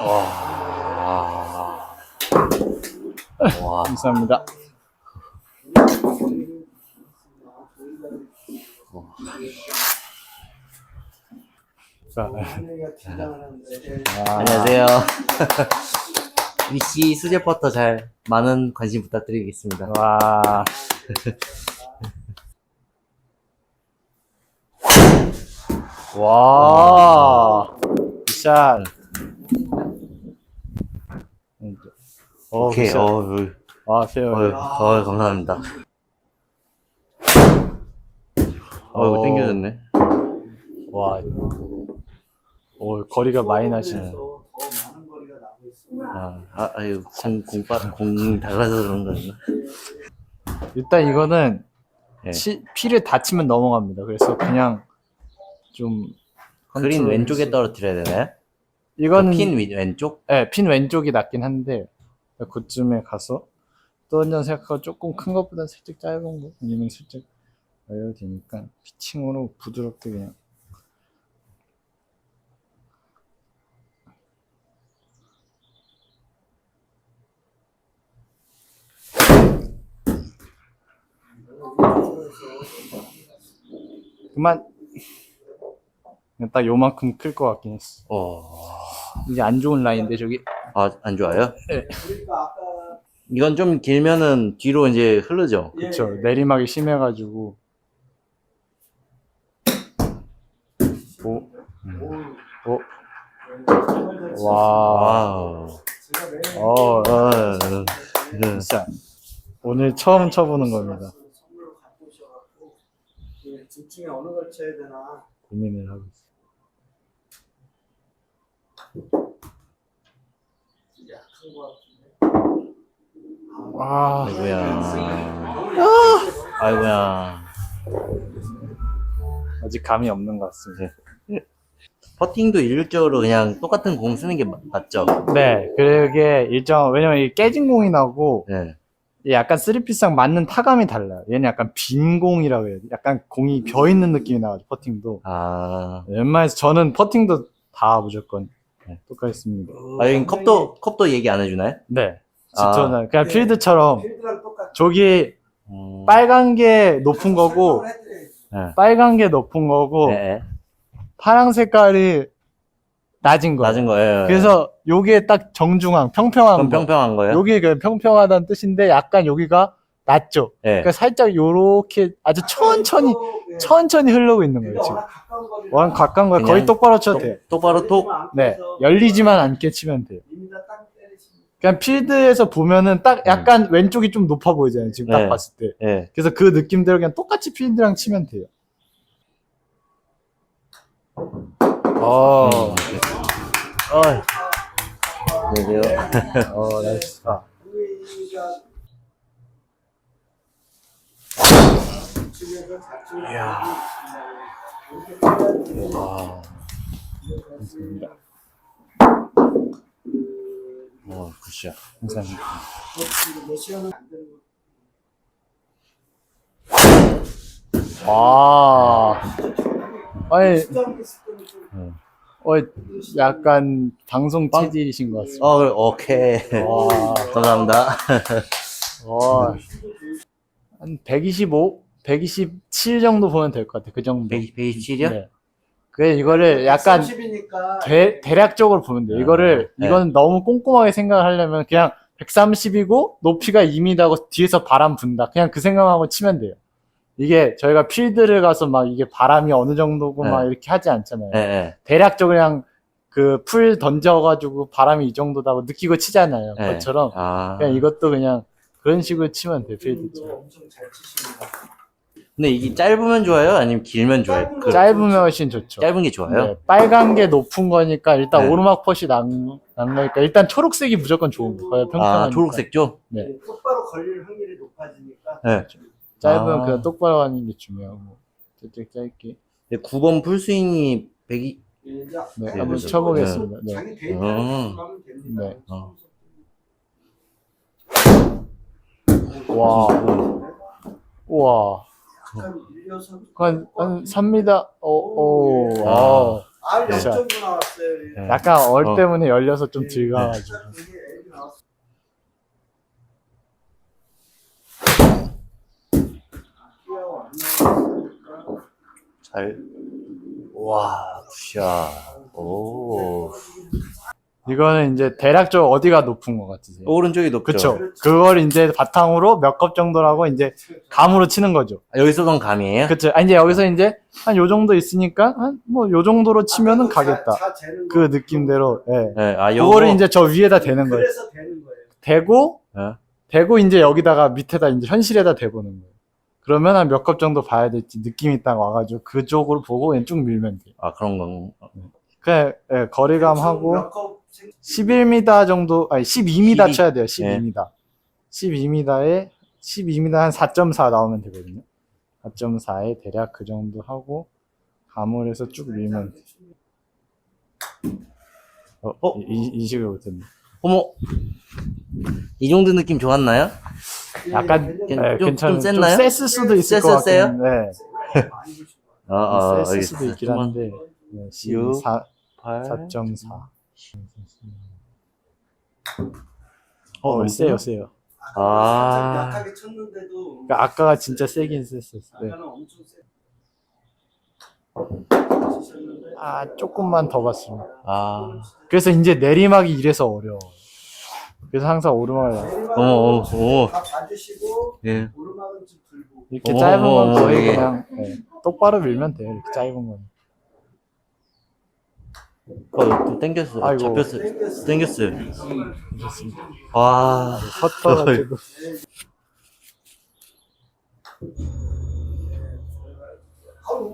와. 와. 감사합니다. 자, 안녕하세요. 위시 수제 퍼터 잘 많은 관심 부탁드리겠습니다. 와. 와. 샷. 오케이. 굿샷. 아, 세요. 감사합니다. 이거 땡겨졌네. 와. 거리가 많이 나시네. 이거 공 달라서 그런 건가? 일단 이거는 네. 피를 닫히면 넘어갑니다. 그래서 그냥 좀 그린 왼쪽에 떨어뜨려야 되나요? 이거는 핀 왼쪽? 네, 핀 왼쪽이 낫긴 한데 그쯤에 가서 던전 생각하고 조금 큰 것보다 살짝 짧은 거 아니면 살짝 넣어도 되니까 피칭으로 부드럽게 그냥 그만. 딱 요만큼 클 것 같긴 했어. 이제 안 좋은 라인인데 저기. 안 좋아요? 네. 이건 좀 길면은 뒤로 이제 흐르죠? 그쵸. 내리막이 심해가지고. 와. 진짜. 오늘 처음 쳐보는 겁니다. 둘 중에 어느 걸 쳐야 되나 고민을 하고 있어요. 약한 것 같은데. 아이고야. 아직 감이 없는 것 같습니다. 퍼팅도 일률적으로 그냥 똑같은 공 쓰는 게 맞죠? 네, 그게 왜냐면 이 깨진 공이 나고, 네. 약간 3피스랑 맞는 타감이 달라요. 얘는 약간 빈 공이라고 해야 돼. 약간 공이 비어있는 느낌이 나가지고, 퍼팅도. 웬만해서 저는 퍼팅도 다 무조건 똑같이 씁니다. 여기 컵도 얘기 안 해주나요? 네. 짙어나 그냥 필드처럼, 필드랑 똑같아. 저기 빨간 게 높은 거고, 빨간 게 높은 거고, 네. 파랑 색깔이 낮은 거예요. 낮은 거예요. 그래서 요게 딱 정중앙, 평평한 그럼 거. 평평한 거예요? 여기 그 평평하다는 뜻인데 약간 여기가 낮죠. 네. 그러니까 살짝 요렇게 아주 천천히 흐르고 있는 거예요, 지금. 워낙 가까운 거예요. 거의 똑바로 쳐도 돼요. 똑바로 네. 열리지만 않게 치면 돼요. 그냥 필드에서 보면은 딱 약간 왼쪽이 좀 높아 보이잖아요. 지금 딱 봤을 때. 네. 그래서 그 느낌대로 그냥 똑같이 필드랑 치면 돼요. 안녕하세요. 나이스. 이야. 감사합니다. 굿샷. 감사합니다. 아니, 약간 방송 체질이신 것 같습니다. 오케이. 감사합니다. 한 125, 127 정도 보면 될 것 같아요. 그 정도. 127이요? 네. 그래, 이거를 약간 30이니까 대략적으로 보면 돼요. 이거는 너무 꼼꼼하게 생각을 하려면 그냥 130이고 높이가 2m고 뒤에서 바람 분다. 그냥 그 생각하고 치면 돼요. 이게 저희가 필드를 가서 막 이게 바람이 어느 정도고 막 이렇게 하지 않잖아요. 네. 대략적으로 그냥 그 풀 던져가지고 바람이 이 정도다고 느끼고 치잖아요. 네. 그것처럼 그냥 이것도 그냥 그런 식으로 치면 돼요. 필드처럼. 엄청 잘 치십니다. 근데 이게 짧으면 좋아요? 아니면 길면 좋아요? 짧으면 훨씬 좋죠. 짧은 게 좋아요? 네, 빨간 게 높은 거니까 일단 네. 오르막 펫이 난 거니까 일단 초록색이 무조건 좋은 거예요. 평평하니까. 초록색죠? 네. 똑바로 걸릴 확률이 높아지니까. 네. 짧으면 그냥 똑바로 하는 게 중요하고. 살짝 짧게. 9번 풀스윙이 102. 네, 한번 쳐보겠습니다. 네. 자기 데이터를 가면 됩니다. 네. 와. 우와. 약간 밀려서 한 3m, 아, 진짜. 0.9 나왔어요. 예. 약간 얼 어. 때문에 열려서 좀 들어가가지고. 딱 그게 애기 나왔어요. 귀여워, 안 나왔으니까. 잘. 와, 굿샷. 오. 이거는 이제 대략적으로 어디가 높은 것 같으세요? 오른쪽이 높죠? 그쵸. 그걸 이제 바탕으로 몇 컵 정도라고 이제 감으로 치는 거죠. 아, 여기서던 감이에요? 그쵸. 아, 이제 여기서 이제 한 요 정도 있으니까, 한 뭐 요 정도로 치면은 가겠다. 자 재는 그 거. 느낌대로, 예. 네, 아, 요거. 그거를 이제 저 위에다 대는 거예요. 그래서 되는 거예요. 대고, 네. 대고 이제 여기다가 밑에다 이제 현실에다 대보는 거예요. 그러면 한 몇 컵 정도 봐야 될지 느낌이 딱 와가지고 그쪽으로 보고 그냥 쭉 밀면 돼요. 아, 그런 건. 그냥, 예, 거리감하고 몇 컵 11m 정도, 아니 12m 12. 쳐야 돼요. 12m. 12m에 12m 한 4.4 나오면 되거든요. 4.4에 대략 그 정도 하고 감을 해서 쭉 밀면 돼요. 인식을 못했네. 어머. 이 정도 느낌 좋았나요? 약간 좀- 네, 좀 괜찮은 셌나요? 좀 셌을 수도 있을 것 셌었어요? 같긴 한데 셌을 수도 있긴 한데 네, 6, 4, 8, 4.4 너무 세요 세요. 아. 약하게 쳤는데도 그러니까 아까가 진짜 세긴 셌었어요. 네. 아까는 엄청 세. 아 조금만 더 봤습니다. 아. 그래서 이제 내리막이 이래서 어려워. 그래서 항상 오르막을 어머. 다 봐주시고 예. 오르막은 좀 들고. 이렇게 짧은 건 거의 예. 그냥 네, 똑바로 밀면 돼요. 이렇게 짧은 건. 좀 땡겼어요. 아이고. 잡혔어요. 땡겼어요. 좋습니다. 와. 헛떠가지고.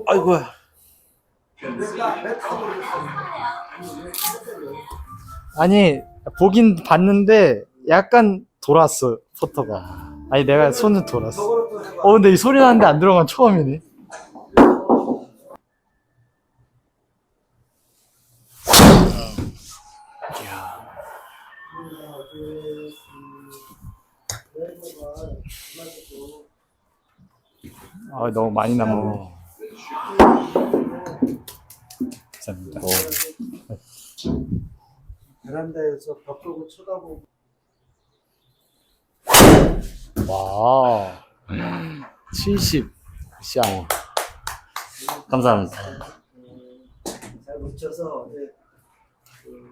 아이고야. 아니 보긴 봤는데 약간 돌았어 포터가. 아니 내가 손을 돌았어. 근데 이 소리 나는데 안 들어간 건 처음이네. 아 너무 많이 남았네. 감사합니다. 베란다에서 벽 보고 쳐다보고 와 70. 샷. 감사합니다. 잘 못 쳐서 어제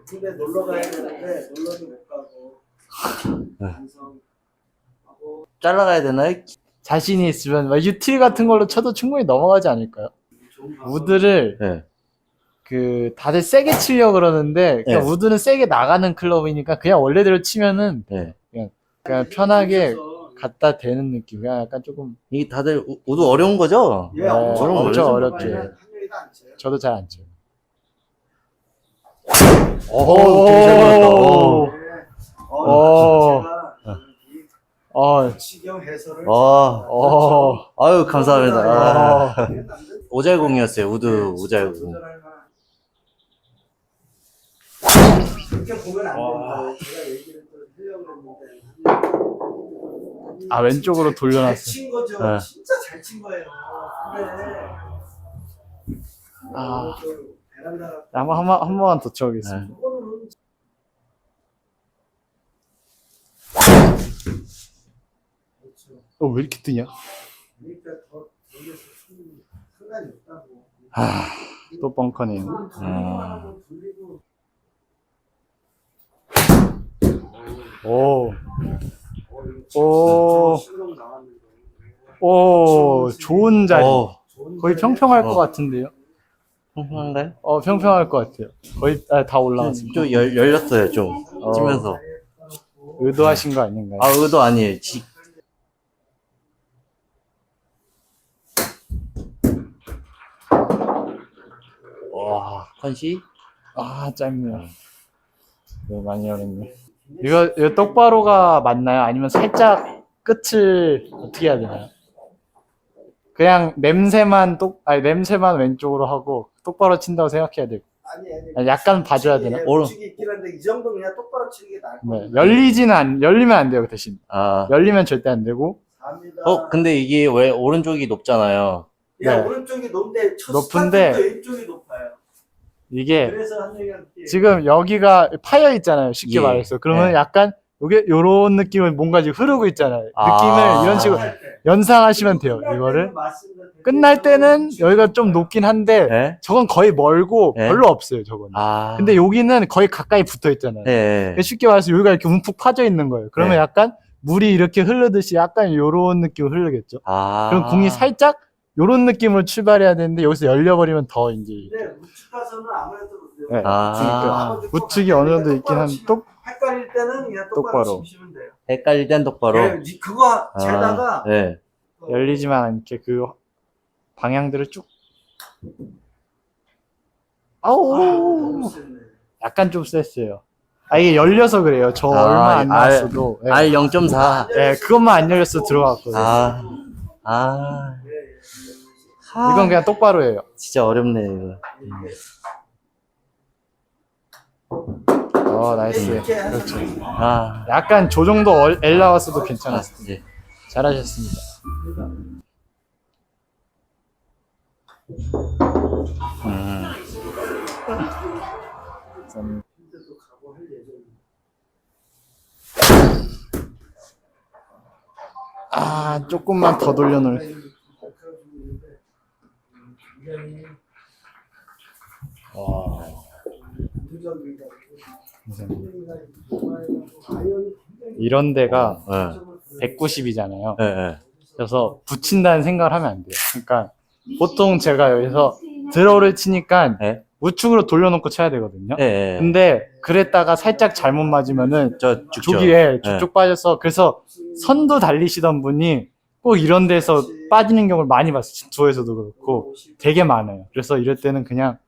집에 놀러 가야 되는데 놀러도 못 가고 반성하고 잘라가야 되나요? 자신이 있으면 막 유틸 같은 걸로 쳐도 충분히 넘어가지 않을까요? 좋은 방법. 우드를 네. 그 다들 세게 치려고 그러는데 그냥 네. 우드는 세게 나가는 클럽이니까 그냥 원래대로 치면은 네. 그냥 편하게 그래서 갖다 대는 느낌. 그냥 약간 조금 이게 다들 우도 어려운 거죠? 예, 네, 엄청 엄청 어렵죠. 어렵죠. 한 명이도 안 쳐요. 저도 잘 안 쳐요. 오, 되게 잘 맞았다. 오. 오. 제가 지경 해설을 아유, 감사합니다. 아. 어. 오잘공이었어요. 오잘공. 조절할 만한. 그렇게 보면 안 된다. 제가 얘기를 또 하려고 했는데. 아, 왼쪽으로 돌려놨어요. 잘친 거죠. 네. 진짜 잘 친 거예요. 근데 아. 그 베란다가 한 번만 더 쳐보겠습니다. 그거는 그렇죠. 왜 이렇게 뜨냐? 그러니까 더 여기서 상관이 없다고. 또 벙커네요. 돌리고 돌리고 오, 오. 오, 좋은 자리. 거의 평평할 어. 것 같은데요? 평평한가요? 평평할 것 같아요. 거의 다 올라왔습니다. 좀 열렸어요, 좀. 치면서. 의도하신 거 아닌가요? 아, 의도 아니에요. 와, 컨시? 짧네요. 네, 많이 어렵네. 이거 똑바로가 맞나요? 아니면 살짝 끝을 어떻게 해야 되나요? 그냥 냄새만 왼쪽으로 하고 똑바로 친다고 생각해야 되고. 아니. 약간 봐줘야 되나? 오른쪽이 있긴 한데 이 정도 그냥 똑바로 치는 게 나을 것 네, 같아요. 열리면 안 돼요, 그 대신. 아. 열리면 절대 안 되고. 감사합니다. 근데 이게 왜 오른쪽이 높잖아요. 야, 네. 오른쪽이 높은데 첫 높은데 스타트부터 왼쪽이 높아요. 이게 그래서 한 얘기가 지금 여기가 파여 있잖아요. 쉽게 예. 말해서. 그러면 예. 약간 요게 요런 느낌을 뭔가 지금 흐르고 있잖아요. 아. 느낌을 이런 식으로 연상하시면 돼요. 이거를 끝날 때는 여기가 좀 높긴 한데 예? 저건 거의 멀고 예? 별로 없어요. 저건. 아. 근데 여기는 거의 가까이 붙어 있잖아요. 예. 그러니까 쉽게 말해서 여기가 이렇게 움푹 파져 있는 거예요. 그러면 네. 약간 물이 이렇게 흐르듯이 약간 요런 느낌으로 흐르겠죠. 아. 그럼 공이 살짝 요런 느낌으로 출발해야 되는데 여기서 열려버리면 더 이제 근데 우측 가서는 아무래도 네. 아. 우측이 어느 정도 있긴 한 헷갈릴 때는 그냥 똑바로. 똑바로 치시면 돼요. 헷갈릴 땐 똑바로. 네, 그거 재다가 예. 열리지만 않게 그 방향들을 쭉 아우 약간 좀 셌어요. 아 이게 열려서 그래요. 저 아, 얼마 안 나왔어도 예. R 0.4. 예, 그것만 안 열렸어 들어갔거든요. 아. 아. 이건 그냥 똑바로 해요. 진짜 어렵네, 이거. 나이스. 이렇게 그렇죠. 아. 약간 저 정도 L 나왔어도 괜찮았어요. 예. 잘하셨습니다. 필드도 가고 할 예정입니다. 조금만 더 돌려놓을. 굉장히 와. 부정적이다. 이런 데가 예. 190이잖아요. 예. 예. 그래서 붙인다는 생각을 하면 안 돼요. 그러니까 보통 제가 여기서 드로우를 치니까 예. 우측으로 돌려놓고 쳐야 되거든요. 예. 예. 근데 그랬다가 살짝 잘못 맞으면은 저 죽죠. 저기에 쭉쭉 빠져서 그래서 선두 달리시던 분이 꼭 이런 데서 빠지는 경우를 많이 봤어요. 두에서도 그렇고 되게 많아요. 그래서 이럴 때는 그냥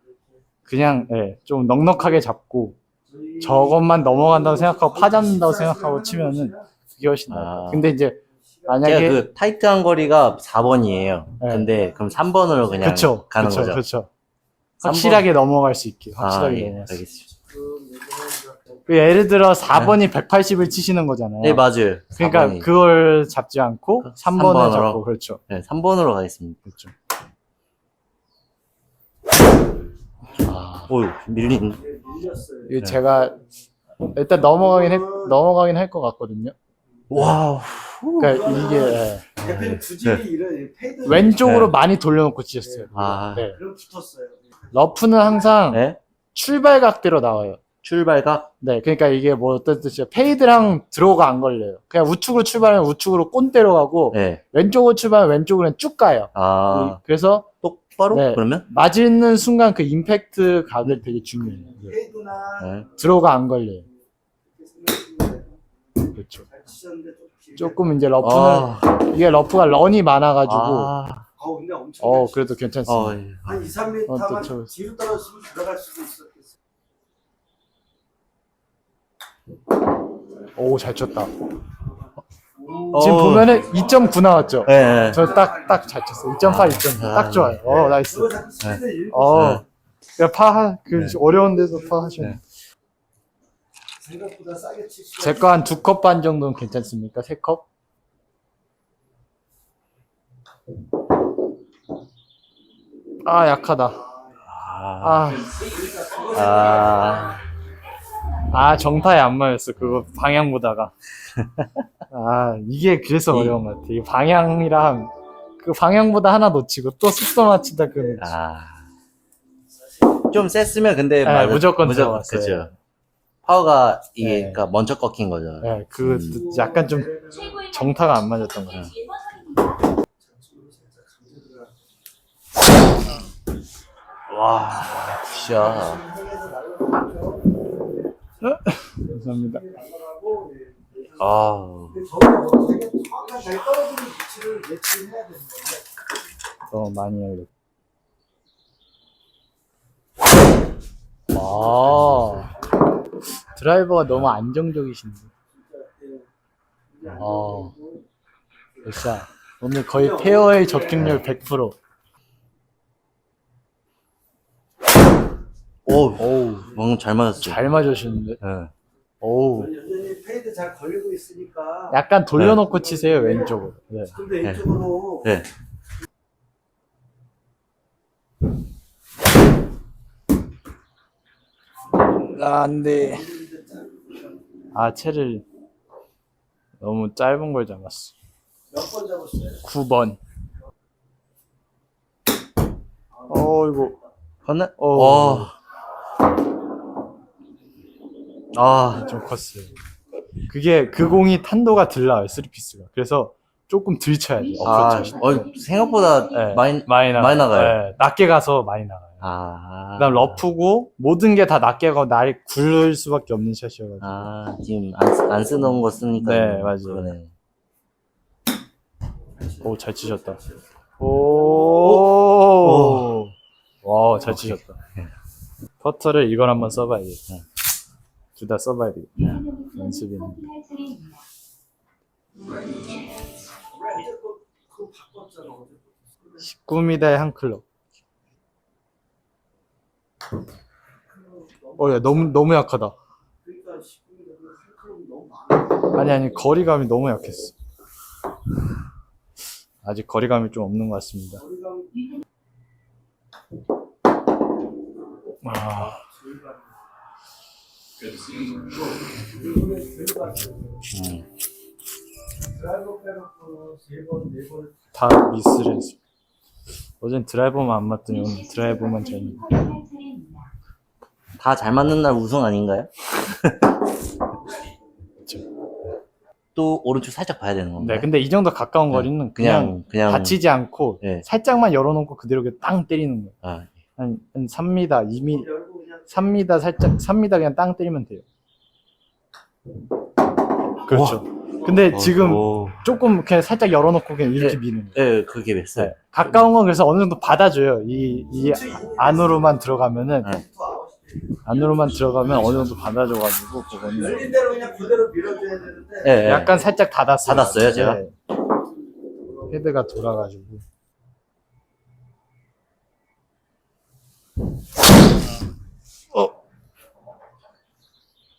예, 좀 넉넉하게 잡고 저것만 넘어간다고 생각하고 파잡는다고 생각하고 치면은 그게 훨씬 나아요. 근데 이제 제가 만약에 그 타이트한 거리가 4번이에요. 네. 근데 그럼 3번으로 그냥 가는 거죠. 그쵸. 확실하게 넘어갈 수 있게. 아, 확실하게 예. 넘어갈 수 있게. 알겠습니다. 그 예를 들어 4번이 180을 치시는 거잖아요. 네, 맞아요. 그러니까 4번이. 그걸 잡지 않고 3번을 3번으로. 잡고 그렇죠. 네, 3번으로 가겠습니다. 그렇죠. 오, 밀린. 밀렸어요. 이게 제가 일단 넘어가긴 할 것 같거든요. 와우. 그러니까 이게 예. 대표님 굳이 네. 이런 페이드 왼쪽으로 네. 많이 돌려놓고 치셨어요. 아. 네. 그럼 붙었어요. 러프는 항상 네? 출발각대로 나와요. 출발각? 네, 그러니까 이게 뭐 어떤 뜻이야? 페이드랑 드로우가 안 걸려요. 그냥 우측으로 출발하면 우측으로 꼰대로 가고 네. 왼쪽으로 출발하면 왼쪽으로 쭉 가요. 아, 그래서 똑바로? 네. 그러면? 맞는 순간 그 임팩트 각이 되게 중요해요. 페이드나 네. 드로우가 안 걸려요. 그렇죠. 잘 치셨는데 좀 길게. 조금 이제 러프는 아, 이게 러프가 런이 많아가지고 아, 근데 엄청 잘 그래도 괜찮습니다. 예. 한 2, 3m만 또 저- 뒤로 떨어지면 들어갈 수도 있었겠어요. 잘 쳤다. 어. 지금 보면은 2.9 나왔죠. 네, 네. 저 딱 잘 쳤어요. 2.8, 2.9. 딱 좋아요. 나이스. 그거 자꾸 스피드 읽고 어려운 데서 파하시네. 네. 생각보다 싸게 치시고 제 거 한 2컵 반 정도는 괜찮습니까? 3컵? 약하다. 아, 아, 정타에 안 맞았어. 그거 방향 보다가. 이게 그래서 어려운 것 같아. 이 방향이랑 그 방향보다 하나 놓치고 또 속도 맞추다 그 놓치고. 좀 셌으면 근데 네, 무조건 들어갔어요. 그죠. 파워가 이게 네. 그러니까 먼저 꺾인 거죠. 네, 그 약간 좀 정타가 안 맞았던 거예요. 와, 굿샷. 감사합니다. 아, 저거 되게 정확한 잘 떨어지는 위치를 예측해야 되는 건데 많이 열렸. 드라이버가 너무 안정적이신데. 굿샷. 오늘 거의 페어의 접근률 100%. 오, 방금 잘 맞았어. 잘 맞으시는데. 네. 여전히 페이드 잘 걸리고 있으니까 약간 돌려놓고 치세요, 왼쪽으로. 네. 근데 이쪽으로 네. 안 돼. 아, 채를 너무 짧은 걸 잡았어. 몇 번 잡았어요? 9번. 이거. 건너? 어. 아, 좀 컸어요. 그게 그 공이 탄도가 덜 나와요, 3피스가. 그래서 조금 덜 쳐야 돼요. 아, 생각보다 네, 많이 많이 나가요. 네, 낮게 가서 많이 나가요. 아. 그다음 러프고 모든 게 다 낮게 가고 날이 굴릴 수밖에 없는 샷이어가지고. 아, 지금 안 쓰는 거 쓰니까. 네, 맞아요. 그러네. 오, 잘 치셨다. 오. 와, 잘 치셨다. 퍼터를 이걸 한번 써봐야겠다. 둘 다 써봐야 되겠다. 연습이는. 그거 바꿨잖아. 19m의 한 클럽. 야, 너무 약하다. 그러니까 19m 한 클럽 너무 많아. 아니, 거리감이 너무 약했어. 아직 거리감이 좀 없는 것 같습니다. 아, 드라이버 빼놓고 3번, 4번 다 미스를 했어. 어젠 드라이버만 안 맞더니 오늘 드라이버만 잘 맞네. 다 잘 맞는 날 우승 아닌가요? 또 오른쪽 살짝 봐야 되는 건가요? 네, 근데 이 정도 가까운 거리는 그냥 다치지 않고 네. 살짝만 열어놓고 그대로 그냥 땅 때리는 거예요. 아, 한 3m, 2m, 열고 그냥 3m 살짝, 3m 그냥 땅 때리면 돼요. 그렇죠. 근데 지금 조금 그냥 살짝 열어놓고 그냥 이렇게 네. 미는 거예요. 네, 그게 냈어요. 네. 가까운 건 그래서 어느 정도 받아줘요. 이 안으로만 들어가면은, 네. 안으로만 들어가면 어느 정도 받아줘가지고, 그거는 열린 대로 그냥 그대로 밀어줘야 되는데 네, 네. 약간 살짝 닫았어요. 닫았어요, 제가? 네. 헤드가 돌아가지고.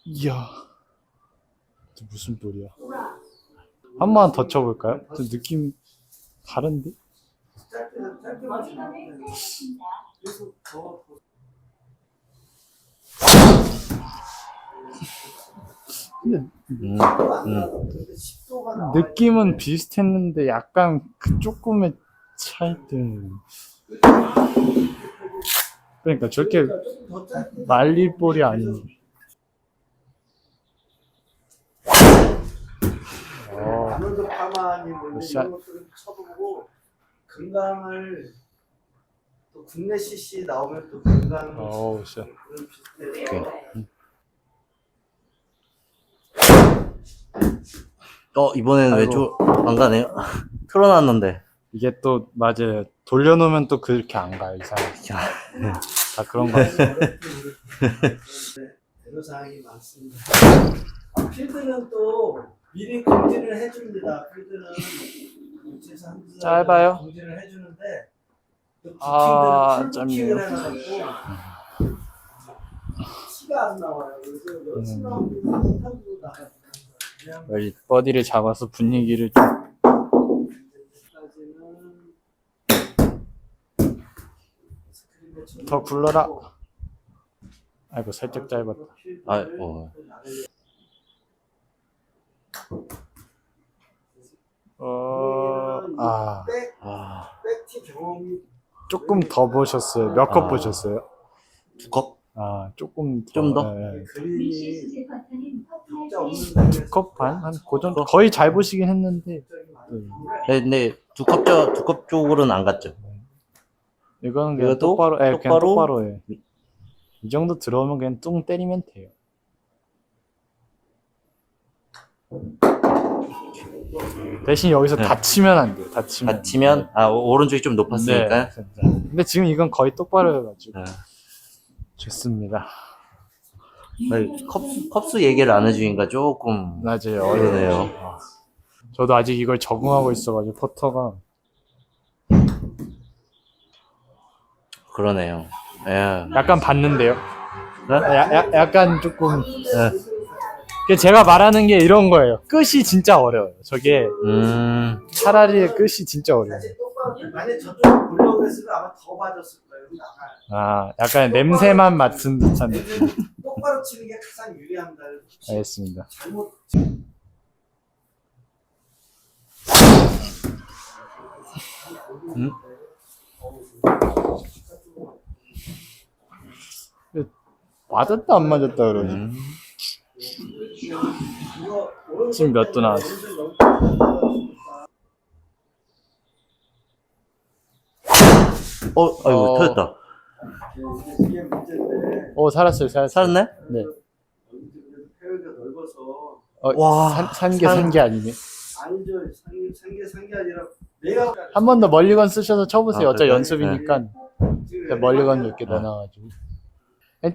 이야. 저 무슨 볼이야. 한 번 더 쳐볼까요? 저 느낌 다른데? 짧게만 치면 계속 더 근데 근데 10도가 나와. 느낌은 비슷했는데 약간 그 조금의 차이들. 그러니까 저렇게 조금 더 짧게 말릴 볼이 아닌. 오늘도 가만히 뭐 샷. 이런 것들을 쳐보고 건강을 또 국내 CC 나오면 또 건강 어우, 샷. 그런 비슷해서 이번에는 왜 아이고. 안 가네요? 틀어놨는데. 이게 또 맞아요. 돌려놓으면 또 그렇게 안 가요, 이상하게. 다 그런 거 같아요. 애로사항이 많습니다. 필드는 또 미리 공지를 해줍니다. 필드는 공지에서 한 짧아요? 공지를 해주는데 또 아, 부킹들은 짧네요. 해놔갖고 티가 안 나와요. 그래서 연습 나오면 못하고 나가요. 그냥 빨리 버디를 잡아서 분위기를 좀. 이제까지는 더 굴러라. 아이고, 살짝 짧았다. 백, 아, 백티 경험이 조금 더 보셨어요. 몇 컵 보셨어요? 2컵? 조금 좀 더? 네. 그림이 진짜 없는데 2컵 반? 그 정도? 거의 잘 보시긴 했는데. 네, 근데 2컵 쪽으로는 안 갔죠. 이거는 그냥 이것도 똑바로, 그냥 똑바로? 똑바로 해. 이 정도 들어오면 그냥 뚱 때리면 돼요. 대신 여기서 네. 다치면 안 돼요. 다치면. 다치면, 오른쪽이 좀 높았으니까. 네, 진짜. 근데 지금 이건 거의 똑바로 해가지고. 네. 좋습니다. 컵수 얘기를 안 해주니까 조금 맞아요. 어려네요. 저도 아직 이걸 적응하고 있어가지고, 퍼터가. 그러네요. 예. 약간 봤는데요. 네? 약간 조금. 네. 제가 말하는 게 이런 거예요. 끝이 진짜 어려워요. 저게 차라리 끝이 진짜 어려워요. 다시 똑바로 만약 저쪽으로 보려고 했으면 아마 더 맞았을 거예요. 나가요. 약간 냄새만 맡은 듯한 느낌. 똑바로 치는 게 가장 유리합니다. 혹시 알겠습니다. 잘못 음? 맞았다 안 맞았다 그러지. 지금 몇 도 나왔어? 아이고, 터졌다. 이게 문제인데 살았어요. 살았네? 네. 페어가 넓어서 와, 산게 아니네. 아니죠. 산게 아니라 내가 한 번 더 멀리건 쓰셔서 쳐보세요. 아, 어차피 그럴까요? 연습이니까 지금 멀리건 몇 개 넣어놔가지고.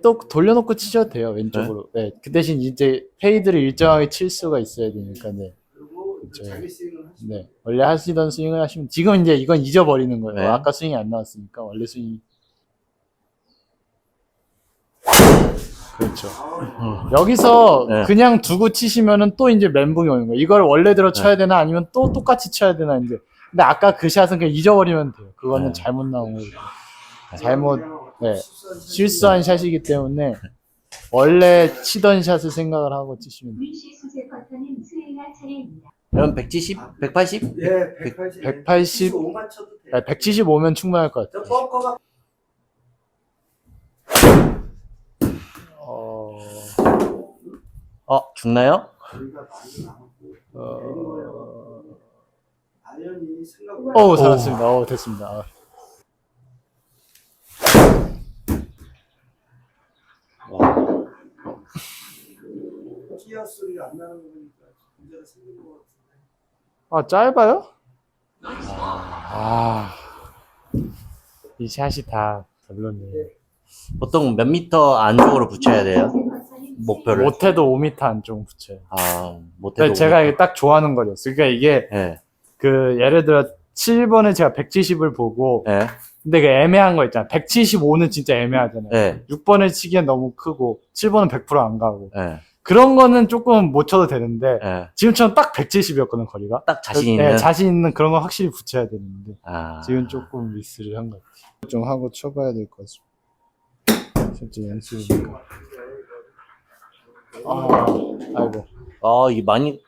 또 돌려놓고 치셔도 돼요. 왼쪽으로. 네. 그 대신 이제 페이드를 일정하게 칠 수가 있어야 되니까. 네. 그리고 그렇죠. 자기 스윙을 하시면 네. 원래 하시던 스윙을 하시면 지금 이제 이건 잊어버리는 거예요. 네. 아까 스윙이 안 나왔으니까 원래 스윙이. 그렇죠. 여기서 네. 그냥 두고 치시면은 또 이제 멘붕이 오는 거예요. 이걸 원래대로 쳐야 되나 아니면 또 똑같이 쳐야 되나 이제. 근데 아까 그 샷은 그냥 잊어버리면 돼요. 그거는 네. 잘못 나온 거예요. 잘못 네. 실수한 샷이기 때문에 원래 치던 샷을 생각을 하고 치시면 돼요. 위시 수제 커터는 수행할 차례입니다. 그럼 170? 180? 예, 180, 180, 175만 쳐도 돼. 175면 충분할 것 저 같아요. 벙커가 죽나요? 거리가 많이 남았고 어... 아연이 생각보다 잘했습니다. 됐습니다. 기어 소리가 안 나는 거 보니까 문제가 생긴 것 같은데. 짧아요? 이 샷이 다 별로네. 보통 몇 미터 안쪽으로 붙여야 돼요? 목표를. 못해도 5m 안쪽 붙여요. 못해도. 제가 이게 딱 좋아하는 거였어요. 그러니까 이게 예. 그 예를 들어 7번에 제가 170을 보고 예. 근데 그 애매한 거 있잖아. 175는 진짜 애매하잖아요. 예. 6번을 치기엔 너무 크고 7번은 100%안 가고 예. 그런 거는 조금 못 쳐도 되는데 예. 지금처럼 딱 170이었거든 거리가. 딱 자신 있는. 네, 자신 있는 그런 거 확실히 붙여야 되는데 아. 지금 조금 미스를 한 것 같아요. 좀 하고 쳐봐야 될 것 같습니다. 실제 연습이니까. 아이고. 이게 많이.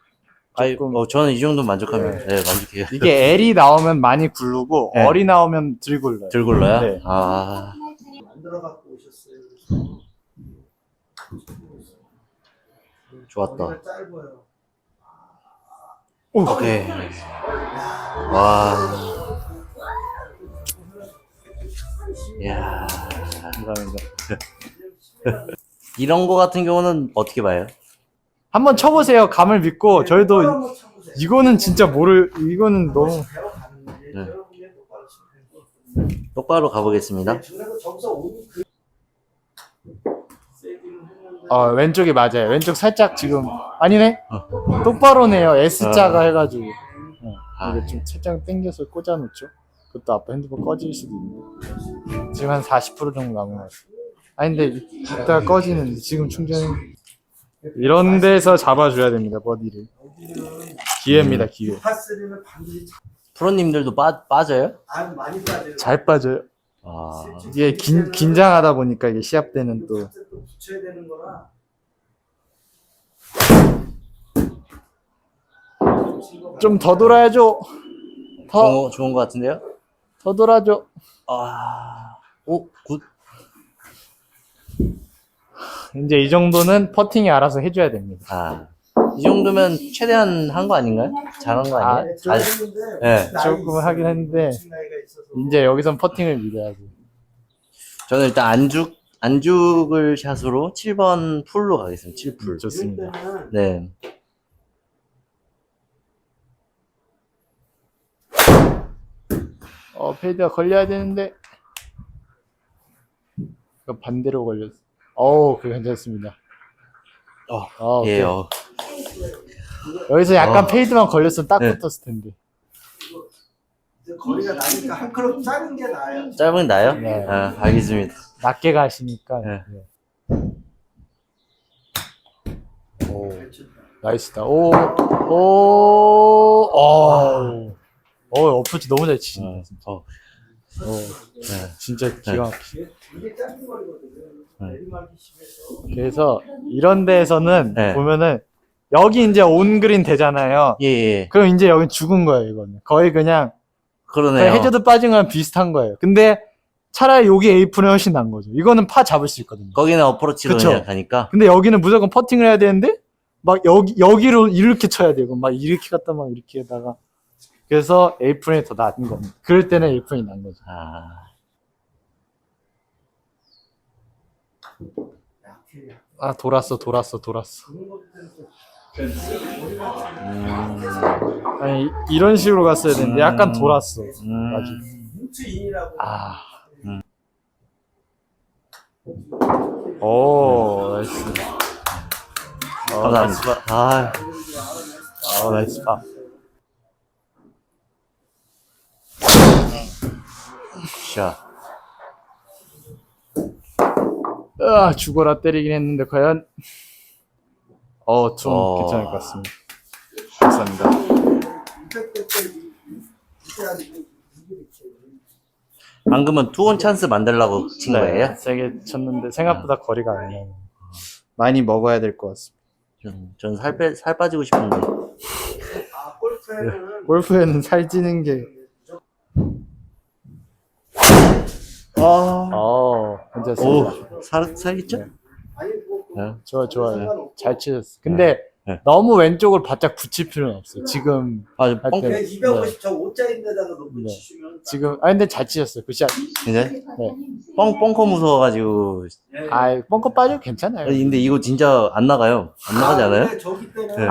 조금- 저는 이 정도 만족합니다. 네, 만족해요. 이게 L이 나오면 많이 굴르고 네. R이 나오면 덜 굴러요. 들 굴러요? 네. 만들어 갖고 오셨어요. 좋았다. 거리가 짧아요. 오케이. 와. 이야. 감사합니다. 이런 거 같은 경우는 어떻게 봐요? 한번 쳐보세요. 감을 믿고 저희도 한번 쳐보세요. 이거는 진짜 이거는 너무 배워가는데 네. 여러분이 똑바로 치면 될것 같아요. 똑바로 가보겠습니다. 중간에 저기서 오는 그 세팅을 했는데 왼쪽이 맞아요. 왼쪽 살짝 지금 아니네. 똑바로네요. S자가 해가지고 이게 좀 살짝 당겨서 꽂아놓죠. 그것도 아빠 핸드폰 꺼질 수도 있네. 지금 한 40% 정도 남은 것 같아요. 아니 근데 이따가 꺼지는데 지금 충전이 이런 데서 잡아줘야 됩니다. 버디를. 기회입니다. 기회. 파3는 반드시 프로님들도 빠져요? 아주 많이 빠져요. 잘 빠져요. 아. 이게 긴장하다 보니까 이게 시합 때는 또 또 붙여야 되는 거라 좀 더 돌아야죠. 좋은 거 같은데요? 더 돌아줘. 굿. 이제 이 정도는 퍼팅이 알아서 해줘야 됩니다. 이 정도면 최대한 한 거 아닌가요? 잘한 거 아니에요? 네, 들어갔는데 네. 나이 조금 있어요. 하긴 했는데 나이가 있어서. 이제 여기선 퍼팅을 믿어야지. 저는 일단 안죽을 샷으로 7번 풀로 가겠습니다. 7풀. 좋습니다. 이럴 때는 네. 페이드가 걸려야 되는데 이거 반대로 걸렸어. 그거 괜찮습니다. 예, 오케이. 여기서 약간 페이드만 걸렸으면 딱 네. 붙었을 텐데. 이제 거리가 나니까 한 클럽 작은 게 나아요. 짧은 게 나요? 네. 알겠습니다. 낮게 가시니까. 네. 오, 나이스다. 어프로치 너무 잘 치신다. 진짜. 네. 진짜 기가 막히네. 이게 짧은 거리거든요. 내리막이 심해서 그래서 이런 데에서는 네. 보면은 여기 이제 온그린 되잖아요. 예, 예. 그럼 이제 여기 죽은 거예요, 이거는. 거의 그냥 그러네요. 해저드 빠진 거랑 비슷한 거예요. 근데 차라리 여기 에이프는 훨씬 난 거죠. 이거는 파 잡을 수 있거든요. 거기는 어프로치로 그쵸. 그냥 가니까. 근데 여기는 무조건 퍼팅을 해야 되는데 막 여기로 이렇게 쳐야 되고 막 이렇게 갔다 막 이렇게 하다가 그래서 에이프런이 더 나은 겁니다. 그럴 때는 에이프런이 난 거죠. 아, 약해. 아 돌았어. 그런 것들은 아니 이런 식으로 갔어야 되는데 약간 돌았어. 맞아. 뭉트인이라고. 아. 오 나이스. 감사합니다. 아, 나이스 파. 샤. 아 죽어라 때리긴 했는데 과연 좀 어. 괜찮을 것 같습니다. 감사합니다. 방금은 투온 찬스 만들려고 친 거예요? 세게 쳤는데 생각보다 거리가 안 나요. 많이 먹어야 될 것 같습니다. 전 살 빠지고 싶은데. 아, 골프에는 골프에는 살찌는 게 괜찮습니다. 오, 살겠죠? 아니 뭐 네. 좋아요. 잘 치셨어. 근데 네. 너무 왼쪽을 바짝 붙일 필요는 없어요. 지금 아, 할 뻥, 때. 그냥 250 저 5짜리인데다가 놓고 네. 치시면 근데 잘 치셨어요. 굿샷. 이제 뻥커 무서워가지고. 뻥커 빠져도 괜찮아요. 근데 이거 진짜 안 나가요. 안 나가지 않아요? 근데 저기 때는 네.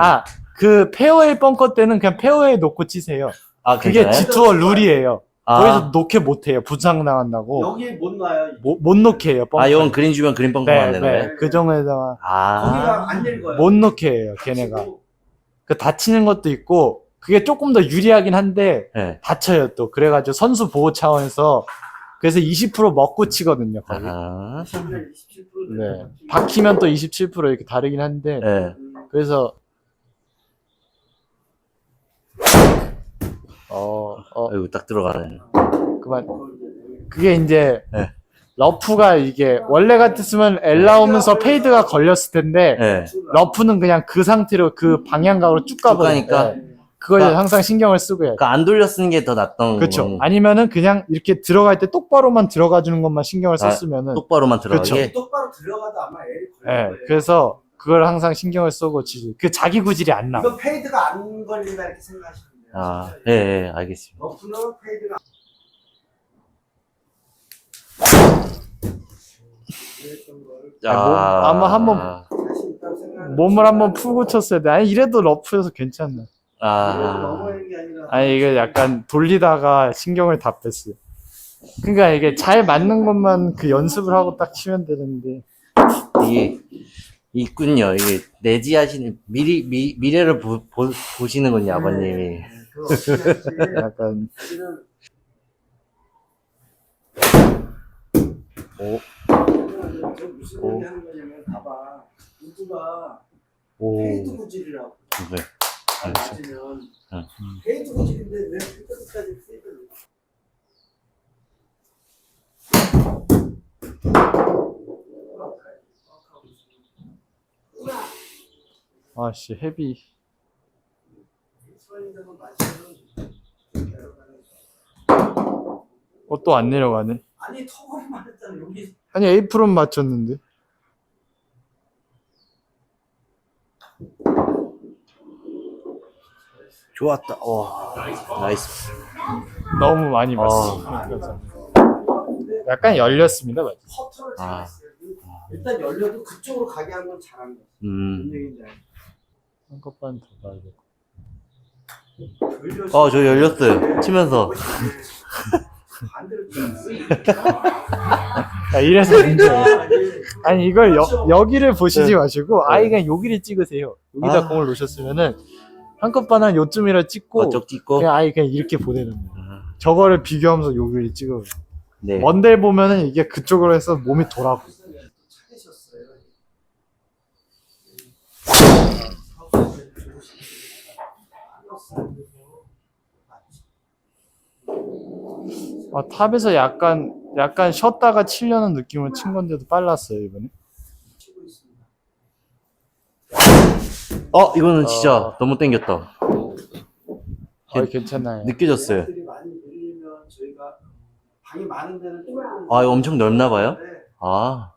그 페어웨이 뻥커 때는 그냥 페어웨이 놓고 치세요. 아, 그게 괜찮아요? G투어 룰이에요. 아, 거기서 놓게 못해요. 부상 나간다고. 여기 못 놔요. 못 놓게 해요. 뻥커. 아, 이건 그린 주면 그린 뻥커만 되는 거예요? 그 정도에다가 아, 거기가 안 읽어요. 못 놓게 해요. 걔네가. 그 다치는 것도 있고 그게 조금 더 유리하긴 한데 네. 다쳐요 또. 그래가지고 선수 보호 차원에서 그래서 20% 먹고 치거든요. 거기. 아, 27%. 네. 박히면 또 27% 이렇게 다르긴 한데 네. 그래서 이거 딱 들어가네. 그만. 그게 이제 네. 러프가 이게 원래 같았으면 엘 나오면서 페이드가 걸렸을 텐데 네. 러프는 그냥 그 상태로 그 방향각으로 쭉 가버리니까 가니까. 그걸 그러니까- 항상 신경을 쓰고 해요. 그러니까 안 돌려 쓰는 게 더 낫던 그렇죠. 거는 아니면은 그냥 이렇게 들어갈 때 똑바로만 들어가 주는 것만 신경을 썼으면은 똑바로만 들어가게. 똑바로 들어가도 아마 L이 걸릴 예. 거예요. 그래서 그걸 항상 신경을 쓰고 치지. 그 자기 구질이 안 나. 이건 페이드가 안 걸린다 이렇게 생각하시면 돼요. 아, 진짜. 예, 예, 알겠습니다. 러프는 페이드가 그랬던 걸 아마 한번 자신 있다고 생각하는 몸을 한번 풀고 쳤어야 돼. 아니 이래도 러프여서 괜찮나. 넘어가는 게 아니라 아니 이게 약간 돌리다가 신경을 다 뺐어요. 그러니까 이게 잘 맞는 것만 그 연습을 하고 딱 치면 되는데. 이게 있군요. 이게 내지하시는 미래를 보시는군요, 아버님이. 그거 어떻게 할지 약간 사실은 저 무슨 얘기 하는 거냐면 봐봐 누구가 페이드 구질이라고 네. 구질이면 응. 페이드 구질인데 왜 끝까지 페이드를 아씨 헤비. 또 안 내려가네. 아니 턱걸이만 했잖아 여기 아니 에이프론 맞췄는데. 좋았다. 와, 나이스. 너무 많이 봤어. 그래서 약간 열렸습니다. 맞죠? 커터를 아. 잘했어요. 일단 열려도 그쪽으로 가게 한 건 잘한 거야. 뭔 얘기인지 알지? 한 컵반 더 가야 돼. 저 열렸어요. 치면서. 반대로 치면서. 이래서 문제예요. 아니 이걸 그렇죠. 여기를 보시지 네. 마시고 아예 그냥 여기를 찍으세요. 여기다 아. 공을 놓으셨으면은 한 컵반 한 요쯤이라 찍고 쪽 찍고. 그냥 아예 그냥 이렇게 보내는 거예요. 아, 저거를 비교하면서 여기를 찍어요. 네. 먼데 보면은 이게 그쪽으로 해서 몸이 돌아고. 찾으셨어요. 탑에서 약간 약간 쉬었다가 치려는 느낌을 친 건데도 빨랐어요, 이번에. 치고 있습니다. 이거는 진짜 너무 땡겼다. 괜찮아요. 느껴졌어요. 애들이 많이 밀리면 저희가 방이 많은 데는 조금 아, 이거 엄청 넓나 봐요? 네, 아,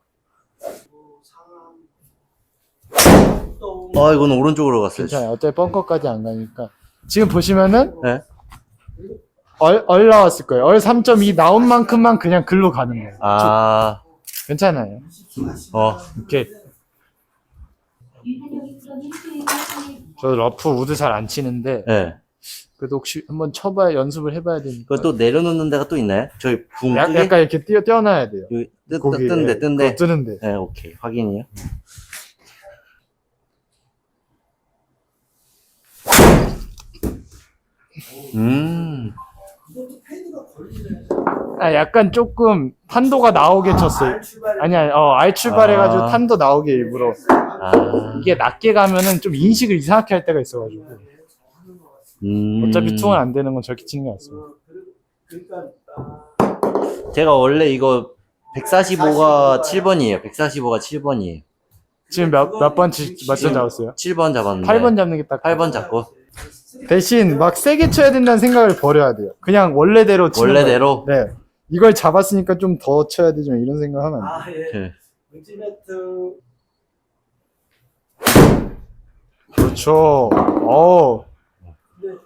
상암 또 이거는 오른쪽으로 갔어요. 괜찮아요. 어차피 벙커까지 안 가니까. 지금 보시면은 네. 얼 나왔을 거예요. 얼 3.2 나온 만큼만 그냥 글로 가는 거예요. 아, 괜찮아요. 오케이. 유한혁 프로님 수혜가 차례입니다. 저 러프 우드 잘 안 치는데 네. 그래도 혹시 한번 쳐봐야 연습을 해봐야 되니까. 그거 또 내려놓는 데가 또 있나요? 저희 붕 뜨게? 약간 이렇게 띄어놔야 돼요. 여기 거기, 뜬데, 예, 뜬데. 그거 뜨는데. 네, 오케이. 확인이요. 이것도 패드가 걸리네. 약간 조금 탄도가 나오게 쳤어요. 알 출발해가지고 아. 탄도 나오게 일부러. 아, 이게 낮게 가면은 좀 인식을 이상하게 할 때가 있어가지고. 어차피 퉁은 안 되는 건 저렇게 치는 게 낫습니다. 그러니까 제가 원래 이거 145가 7번이에요. 145가 7번이에요. 지금 몇 번 잡았어요? 7번 잡았는데. 8번 잡는 게 딱. 8번 잡고. 대신 막 세게 쳐야 된다는 생각을 버려야 돼요. 그냥 원래대로 치는 원래대로? 거예요. 네. 이걸 잡았으니까 좀 더 쳐야 되지 이런 생각하면 안 돼요. 예. 네. 물지매트 그렇죠. 근데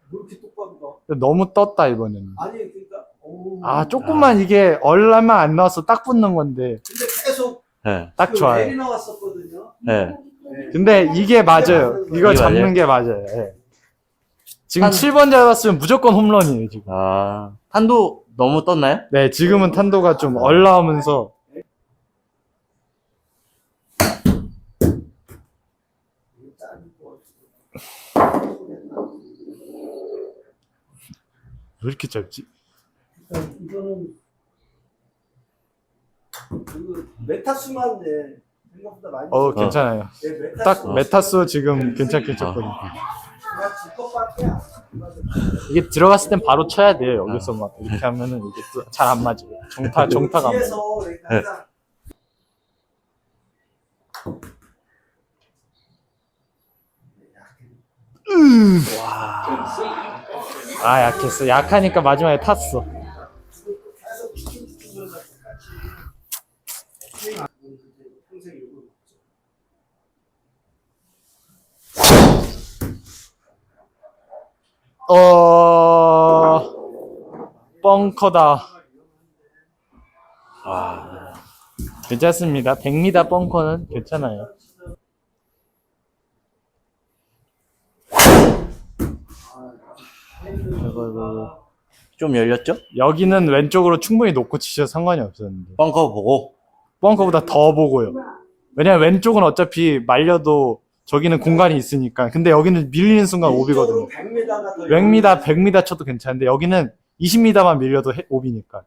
뭐 이렇게 똑바로 가? 너무 떴다 이번에는. 아니 그러니까 조금만 이게 얼라만 안 나와서 딱 붙는 건데 근데 계속 네. 딱 좋아요. 이 나왔었거든요. 네. 근데 이게 맞아요. 이거 이게 잡는 맞아요? 게 맞아요. 예. 지금 한- 7번 잡았으면 무조건 홈런이에요, 지금. 아, 탄도 너무 떴나요? 네, 지금은 탄도가 좀 얼라오면서 왜 이렇게 짧지? 그러니까 이거는 그 메타수만 생각보다 많이 괜찮아요. 메타수 딱 메타수 지금 괜찮게 쳤거든요. 그냥 질 것밖에 안 이게 들어갔을 땐 바로 쳐야 돼요. 여기서 막 이렇게 하면은 이게 잘 안 맞아요. 정타가 안 맞아요. 뒤에서 그러니까 항상 약했어. 약하니까 마지막에 탔어. 계속 툭툭툭 소리가 똑같이 평생 욕을 먹죠. 벙커다. 와. 괜찮습니다. 100m 벙커는 괜찮아요. 좀 열렸죠? 여기는 왼쪽으로 충분히 놓고 치셔도 상관이 없었는데 벙커 보고. 벙커보다 더 보고요. 왜냐면 왼쪽은 어차피 말려도 저기는 공간이 있으니까. 근데 여기는 밀리는 순간 오비거든요. 100m가 더 100m 쳐도 괜찮은데 여기는 20m만 밀려도 오비니까.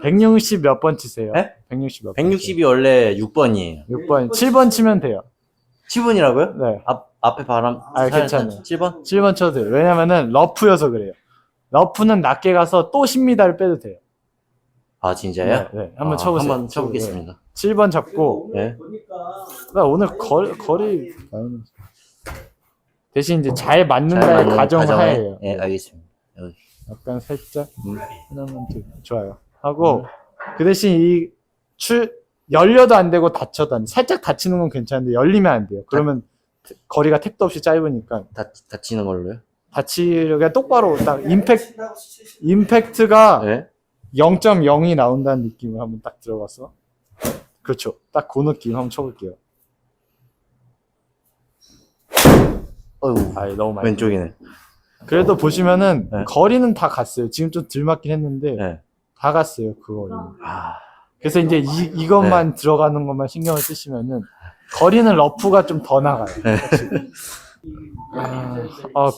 160 몇 번 치세요? 네? 160 몇 번? 160이 원래 6번이에요. 6번, 7번 치면 돼요. 7번이라고요? 네. 앞에 바람. 괜찮아요. 7번? 7번 쳐도 돼요. 왜냐면은 러프여서 그래요. 러프는 낮게 가서 또 10m를 빼도 돼요. 아, 진짜요? 네. 한번 쳐보세요. 한번 쳐보겠습니다. 7번 잡고 네. 나 오늘 거리 대신 이제 잘 맞는다의 가정하에요. 네, 알겠습니다. 약간 살짝 하나만 더 좋아요. 하고 그 대신 열려도 안 되고 닫혀도 안 돼. 살짝 닫히는 건 괜찮은데 열리면 안 돼요. 그러면 거리가 택도 없이 짧으니까 다치는 걸로요? 닫히려고 똑바로 딱 임팩트가 네. 0.0이 나온다는 느낌을 한번 딱 들어가서 그렇죠. 딱 그 느낌 한번 쳐볼게요. 어휴, 너무 많이. 왼쪽이네. 그래도 보시면은 네. 거리는 다 갔어요. 지금 좀 덜 맞긴 했는데 네. 다 갔어요. 그 거리는. 아, 그래서 이제 이것만 들어가는 것만 신경을 쓰시면은 거리는 러프가 좀 더 나가요.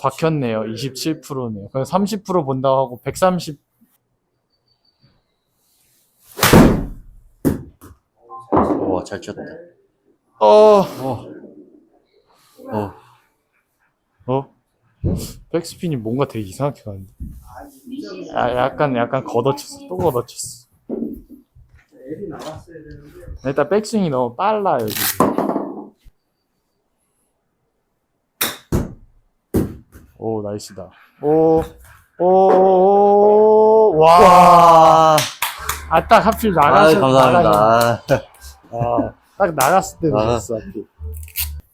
박혔네요. 27%네요. 그럼 30% 본다고 하고 130. 와, 잘 쳤다. 백스핀이 뭔가 되게 이상하게 가는데. 약간 걷어쳤어. 또 걷어쳤어. 벨이 나왔어야 되는데. 일단 백스윙이 너무 빨라요, 지금. 오, 나이스다. 와. 와. 아, 딱 하필 아, 나가서. 감사합니다. 딱 나갔을 때 아. 넣었어, 하필.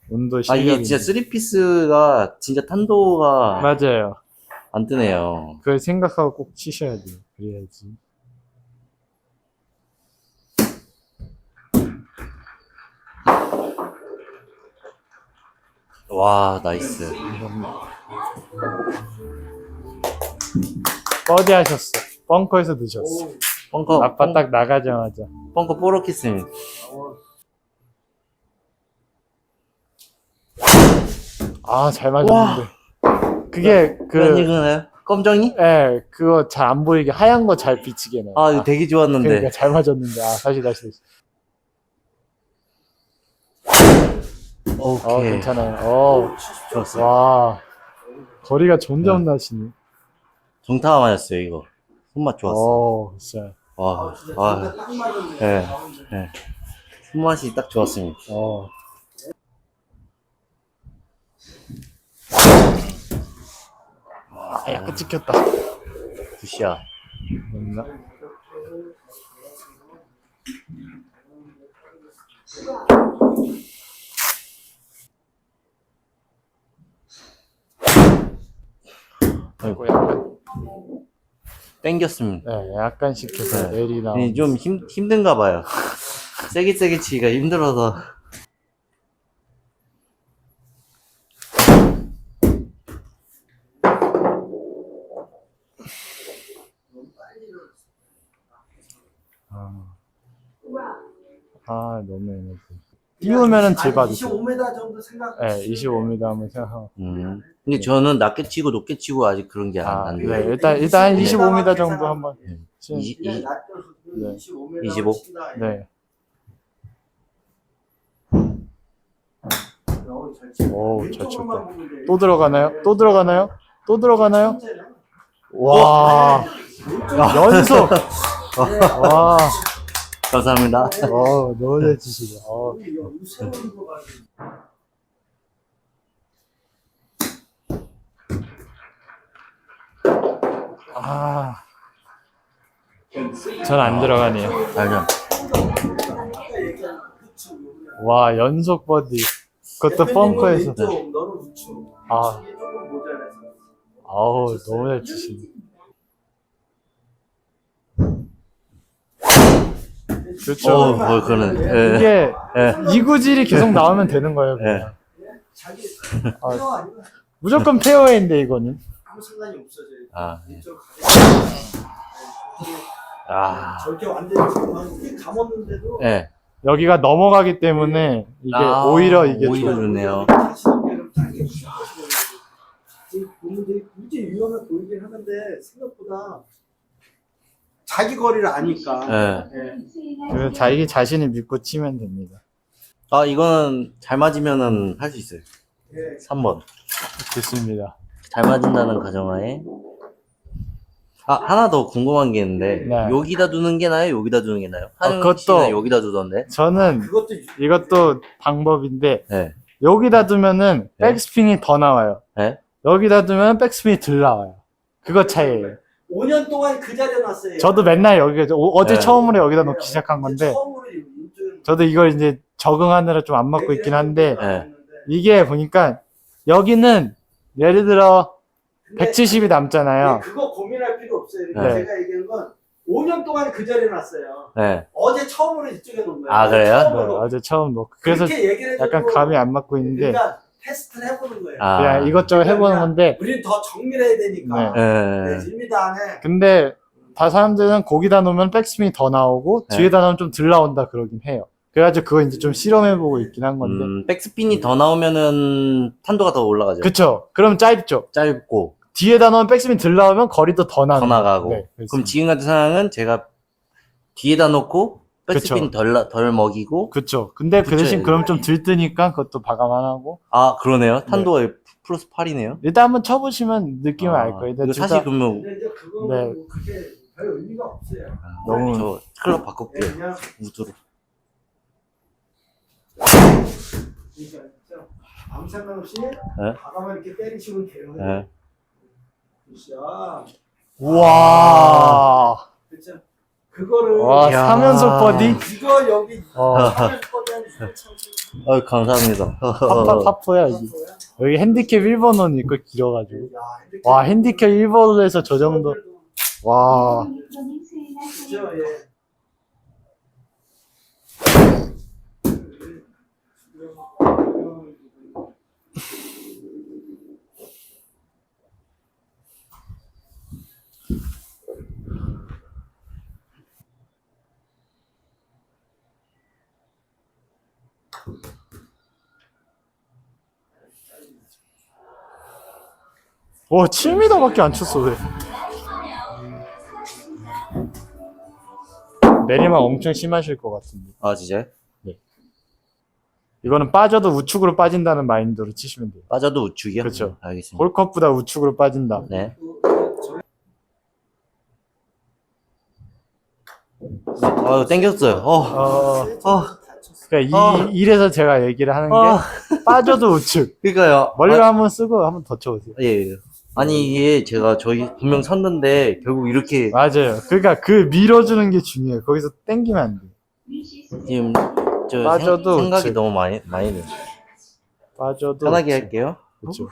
운도 아, 실력이. 이게 진짜 3피스가 진짜 탄도가 맞아요. 안 뜨네요. 그걸 생각하고 꼭 치셔야 돼요. 그래야지. 와, 나이스. 버디 하셨어. 벙커에서 드셨어. 벙커, 아빠 딱 나가자마자. 벙커 뽀로키스님. 아, 잘 맞았는데. 그게, 그런 얘기나요? 검정이? 예, 그거 잘 안 보이게 하얀 거 잘 비치게 나. 아, 이거 되게 좋았는데. 그러니까 잘 맞았는데. 아, 다시. 오케이. 괜찮아요. 좋았어. 와. 거리가 점점 나시네. 정타가 맞았어요, 이거. 손맛 좋았어. 진짜. 와, 진짜 와. 딱 맞았네. 네. 가운데. 네. 손맛이 딱 좋았습니다. 약간 찍혔다. 굿샷. 맞나? 아이고, 약간, 땡겼습니다. 네, 약간씩 해서 네. 내리 나. 좀 힘든가 봐요. 세게 치기가 힘들어서. 너무 애매해. 띄우면은 제 봐도. 25m 정도 생각. 네, 25m 하면 생각하고. 근데 저는 낮게 치고 높게 치고 아직 그런 게 안 돼요. 네, 일단 25m 정도 한번. 그냥 낮춰서 네. 25m 25? 네. 오, 잘 쳤다. 또 들어가나요? 와, 연속. 와, 감사합니다. 너무 잘 치시네. 전 안 들어가네요. 알죠? 와, 연속 버디. 그것도 펑커에서. 너는 우측. 아. 우측이 조금 모자라서. 아우, 너무 잘 치시네. 그렇죠. 그거는. 이게 예. 이구질이 계속 나오면 되는 거예요. 그냥. 자기 아. 페어 아니면 무조건 페어웨이인데 이거는. 아무 상관이 없어져요. 아, 이쪽 아, 저렇게 완전히 지금 감았는데도 예. 여기가 넘어가기 때문에 이게 오히려 이게 오히려 좀 좋네요. 다시 연결을 짧게 붙여가지고 지금 보면 되게 굳이 위험해 보이긴 하는데 생각보다 자기 거리를 아니까. 예. 예. 그 자기 자신을 믿고 치면 됩니다. 아, 이거는 잘 맞으면은 할 수 있어요. 예. 3번. 좋습니다. 잘 맞은다는 가정하에. 아, 하나 더 궁금한 게 있는데, 네. 여기다 두는 게 나아요? 여기다 두는 게 나아요? 한영 그것도- 씨는 여기다 두던데? 저는 그것도 이것도 방법인데 네. 여기다 두면은 네. 백스핀이 더 나와요. 네? 여기다 두면 백스핀이 덜 나와요. 그거 차이예요. 5년 동안 그 자리에 놨어요. 저도 맨날 어제 네. 처음으로 여기다 놓기 시작한 건데 처음으로 인증 저도 이걸 이제 적응하느라 좀 안 맞고 있긴 한데 네. 이게 보니까 여기는 예를 들어 170이 남잖아요. 그거 고민할 필요 없어요. 네. 제가 얘기한 건 5년 동안 그 자리에 놨어요. 네. 어제 처음으로 이쪽에 놓은 거예요. 아, 그래요? 네, 처음으로. 어제 처음 놓고 그래서 그렇게 얘기를 해줘도 약간 감이 안 맞고 있는데 그러니까 테스트를 해보는 거예요. 아. 그냥 이것저것 해보는 건데 우린 더 정밀해야 되니까. 네. 1m 안에 근데 다 사람들은 거기다 놓으면 백스핀이 더 나오고 네. 뒤에다 놓으면 좀 덜 나온다 그러긴 해요. 그래가지고 그거 이제 좀 실험해보고 있긴 한 건데 백스핀이 더 나오면은 탄도가 더 올라가죠. 그쵸? 그럼 짧죠? 짧고, 뒤에다 놓으면 백스핀 덜 나오면 거리도 더 더 나가고 나가고. 네, 그럼 지금 같은 상황은 제가 뒤에다 놓고, 백스핀 덜 먹이고, 그쵸. 근데 그 대신 붙여야지. 그럼 좀 들뜨니까 그것도 반감하고 아, 그러네요. 탄도가 플러스 8이네요. 일단 한번 쳐보시면 느낌을 알 거예요. 근데 이거 둘 사실 다- 그러면 근데 이제 그거는 네. 뭐 그게 별 의미가 없어요. 너무- 저 클럽 바꿀게요. 그냥 우드로. 진짜 아무 생각 없이 네. 바다만 이렇게 때리시면 돼요. 네. 굿샷. 우와. 그렇죠. 그거를 와, 야. 3연속 버디? 이거 여기 어. 3연거든 이거 참. 감사합니다. 파파야, 이게. 여기 핸디캡 1번원 있고 길어가지고. 야, 이렇게 와, 핸디캡 1번에서 저 정도. 와. 유니크로님 수행하세요. 그죠, 예. 와, 7m밖에 안 쳤어, 왜. 내리막 엄청 심하실 것 같은데. 아, 진짜요? 이거는 빠져도 우측으로 빠진다는 마인드로 치시면 돼요. 빠져도 우측이요? 그렇죠. 알겠습니다. 홀컵보다 우측으로 빠진다. 네. 땡겼어요. 그러니까 이래서 제가 얘기를 하는 게 빠져도 우측. 그니까요. 멀리로 한번 쓰고 한번 더 쳐보세요. 예. 아니, 이게 제가 저희 분명 쳤는데, 결국 이렇게 맞아요. 그러니까 그 밀어주는 게 중요해요. 거기서 땡기면 안 돼. 지금 저 빠져도 생각이 우측. 너무 많이 돼요. 빠져도 편하게 우측. 할게요. 그렇죠.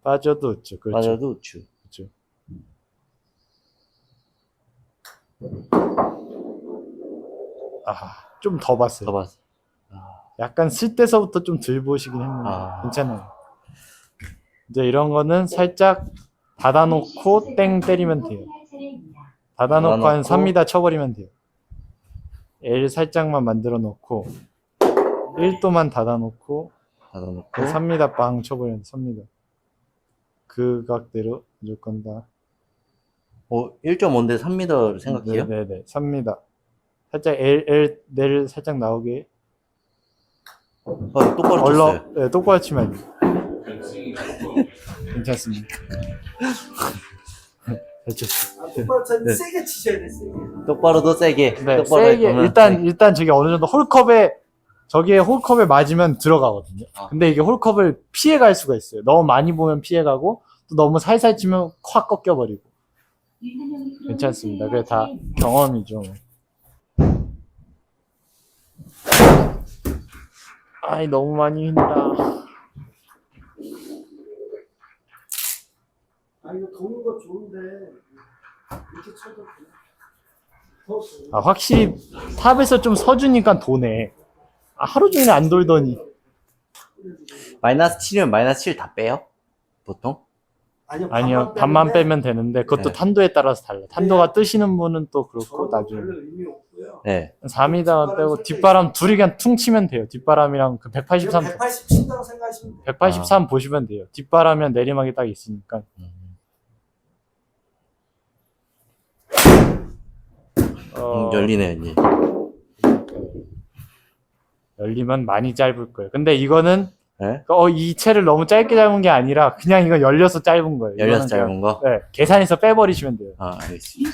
빠져도 우측. 그렇죠. 빠져도 우측. 그렇죠. 좀 더 봤어요. 더 봤어. 약간 쓸 때서부터 좀 덜 보시긴 했는데 괜찮아요. 이제 이런 거는 살짝 닫아놓고 땡 때리면 돼요. 닫아놓고 한 닫아놓고. 3m 쳐버리면 돼요. L 살짝만 만들어 놓고 1도만 닫아놓고 닫아놓고. 3m 빵 쳐버리면 돼. 3m. 그 각대로 무조건 다. 1.5인데 3m를 생각해요? 네네네. 3m. 살짝 L을 살짝 나오게. 똑바로 쳤어요. 네, 똑바로 치면 돼. 괜찮습니다. 잘 쳤어. 똑바로 쳐 네. 세게 치셔야 돼, 세게. 똑바로도 세게. 네, 똑바로 세게. 할 거면 일단 저게 어느 정도 저기에 홀컵에 맞으면 들어가거든요. 근데 이게 홀컵을 피해갈 수가 있어요. 너무 많이 보면 피해가고, 또 너무 살살 치면 확 꺾여버리고. 괜찮습니다. 그게 다 경험이죠. 아이, 너무 많이 휜다. 아, 이거 도는 거 좋은데 이렇게 쳐도 그냥 더 좋은. 확실히 탑에서 좀 서주니까 도네. 하루 종일 안 돌더니. 마이너스 7이면 마이너스 7 다 빼요? 보통? 아니요, 반만 빼면 되는데, 그것도 네. 탄도에 따라서 달라. 탄도가 뜨시는 분은 또 그렇고, 저도 나중에. 별로 의미 없고요. 네. 4m 빼고, 뒷바람 둘이 그냥 퉁 치면 돼요. 뒷바람이랑 그 183, 180 친다고 생각하시면 돼요. 183 보시면 돼요. 뒷바람이면 내리막이 딱 있으니까. 열리네요, 이제. 열리면 많이 짧을 거예요. 근데 이거는, 네? 이 채를 너무 짧게 잡은 게 아니라, 그냥 이거 열려서 짧은 거예요. 열려서 이거는 짧은 거? 그냥, 네, 계산해서 빼버리시면 돼요. 알겠습니다.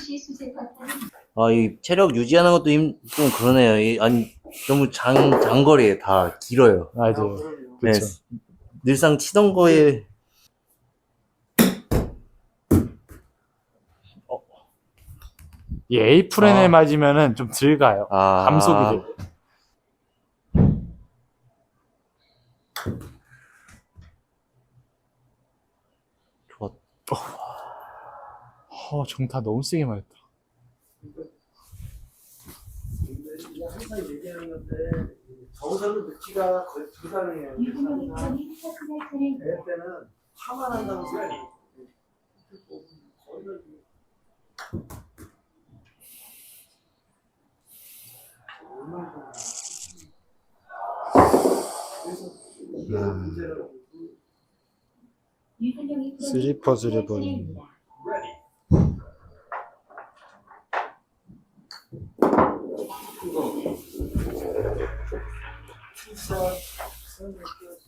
이 체력 유지하는 것도 좀 그러네요. 아니, 너무 장거리에 다 길어요. 맞아요. 네. 그쵸. 늘상 치던 거에, 이 A 프렌에 맞으면은 좀 덜 가요. 감속이 돼요. 좋았. 정타 너무 세게 맞았다. 이게 항상 얘기하는 건데 정선을 넣기가 거의 불가능해요. 대회 때는 파만 한다고 생각해요. 거의 그래서 이게 문제라고. 스리퍼즈를 보는.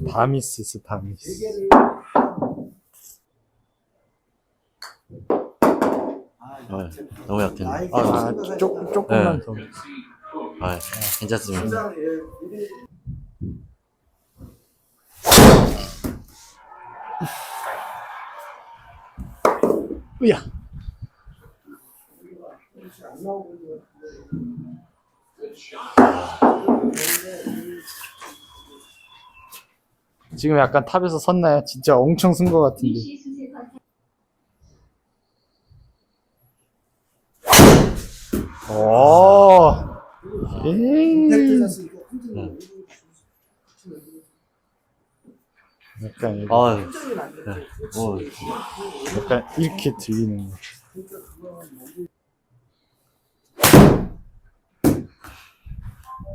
바미스. 대게를 너무 약했네. 나이가 아, 생각하니까 조금만 네. 더. 괜찮습니다. 진짜 미리 으야. 안 나오고 있는 것 지금 약간 탑에서 섰나요? 진짜 엄청 쓴 것 같은데. 위시 수세 컨텐츠 오. 임팩트 잤으니까 흔들리는 약간 이거, 아, 흔들리면 안 돼. 뭐, 약간 이렇게 들리는 거. 그러니까 그거는 몸이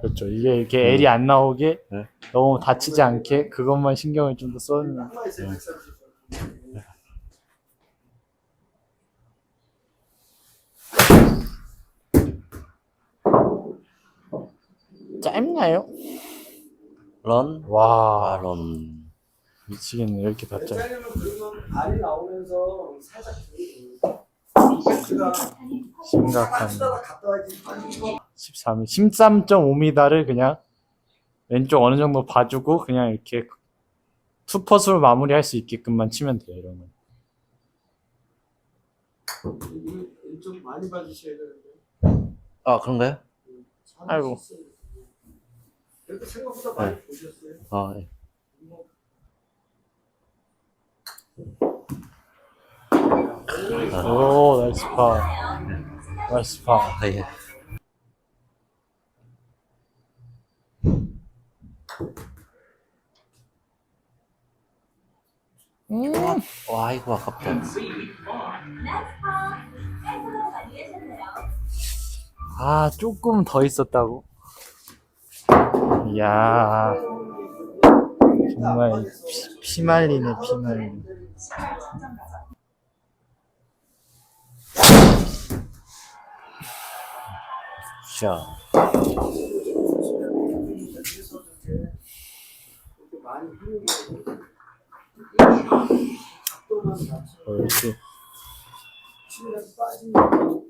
그렇죠. 이게 이렇게 L이 안 나오게 네. 너무 다치지 않게 그것만 신경을 좀 더 써는. 남아 있어요. 130. 짧나요? 런? 와, 런. 미치겠네. 이렇게 다 짧. 짜리면 그러면 알이 나오면서 살짝 들고 위시 수세 컨텐츠 심각한. 쓰다가 갔다 와야지. 13, 13.5m를 그냥 왼쪽 어느 정도 봐주고 그냥 이렇게 투퍼스로 마무리할 수 있게끔만 치면 돼요. 이러면. 좀 많이 봐주셔야 되는데. 아, 그런가요? 아이고. 그래도 생각보다 많이 보셨어요. 아, 예. 오, 나이스 파. 나이스 파. 아, 예. 와, 이거 아깝다. 아, 조금 더 있었다고. 이야, 정말 피말리네, 피말리네. 자, 많이 힘들게 이렇게. 치면서 빠지면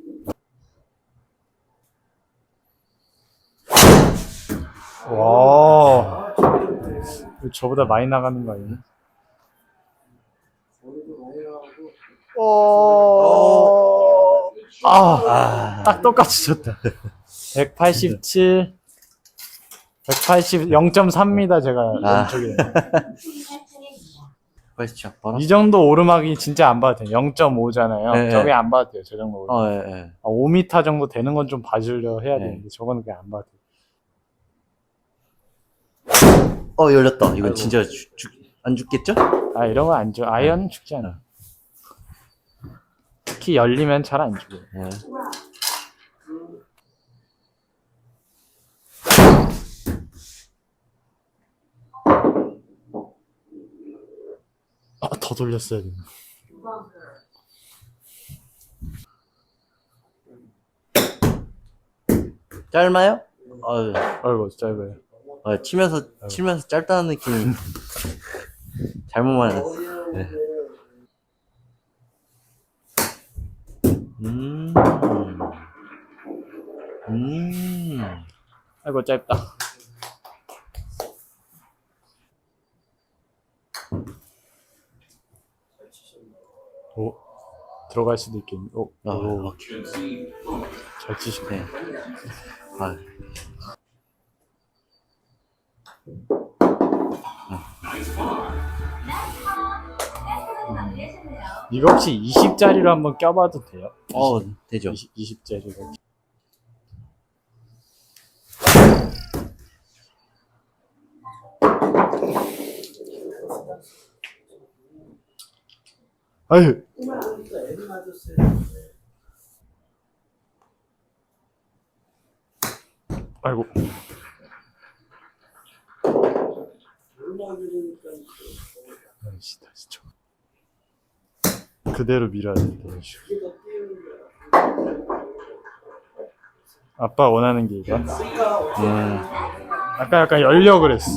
와, 저보다 많이 나가는 거 아니에요? 머리도 많이 나오고 오, 아, 아, 딱 똑같이 쳤다. 187, 180, 0.3m 제가 아. 왼쪽에. question. 바로? 이 정도 오르막이 진짜 안 봐도 돼요. 0.5잖아요. 네, 저게 네. 안 봐도 돼요. 저 정도 오르막. 예, 예. 5m 정도 되는 건 좀 봐주려 해야 네. 되는데 저거는 그냥 안 봐도 돼요. 열렸다. 이건 아이고. 진짜 안 죽겠죠? 아, 이런 거 안 죽어. 아이언 죽지 않아. 특히 열리면 잘 안 죽어요. 예. 아, 더 돌렸어야 되나. 짧나요? 아유, 아이고, 짧아요. 치면서 짧다는 느낌이 잘못 말했어. 네. 음. 아이고, 짧다. 오, 들어갈 수도 있겠네. 오, 오, 오케이. 잘 치시네. 네. 아, 이거 혹시 20짜리로 한번 껴봐도 돼요? 되죠. 20짜리로. 아유, 그러니까 애를 맞았어요. 아이고. 오르막이니까 아이씨, 다시 쳐. 그대로 밀어야 된다. 이런 식으로. 이게 더 띄우는 거야. 아빠 원하는 게 이거. 그러니까 아까 약간 열려 그랬어.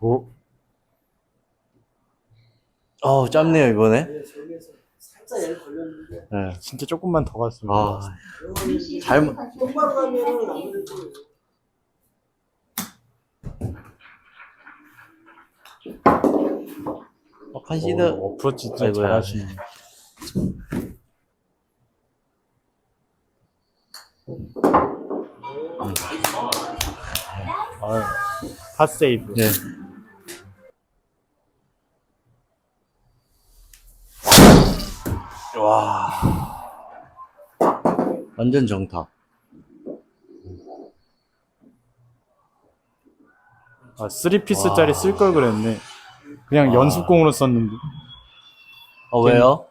오, 짧네요, 이번에. 네, 저기에서 살짝 얘를 걸렸는데 네. 진짜 조금만 더 갔으면. 아, 이거는 잘못- 똑바로 가면은 아무래도 컨시드. 어프로치 진짜 아이고야. 잘하시네. 팟세이브. 네. 와. 완전 정타. 아, 3피스짜리 쓸 걸 그랬네. 그냥 연습공으로 썼는데. 왜요?